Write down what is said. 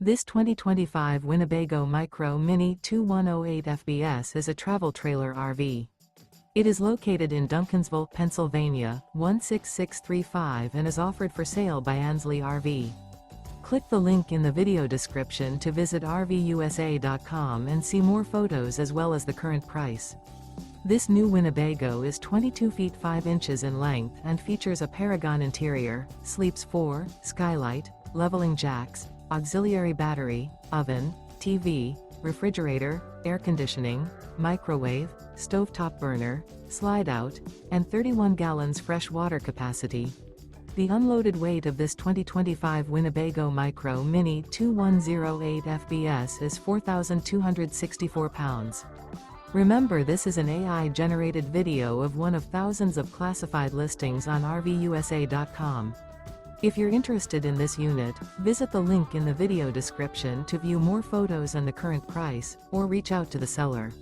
This 2025 Winnebago Micro Minnie 2108 FBS is a travel trailer RV. It is located in Duncansville, Pennsylvania, 16635 and is offered for sale by Ansley RV. Click the link in the video description to visit RVUSA.com and see more photos as well as the current price. This new Winnebago is 22 feet 5 inches in length and features a Paragon interior, sleeps 4, skylight, leveling jacks, auxiliary battery, oven, TV, refrigerator, air conditioning, microwave, stovetop burner, slide-out, and 31 gallons fresh water capacity. The unloaded weight of this 2025 Winnebago Micro Minnie 2108 FBS is 4,264 pounds. Remember, this is an AI-generated video of one of thousands of classified listings on RVUSA.com. If you're interested in this unit, visit the link in the video description to view more photos and the current price, or reach out to the seller.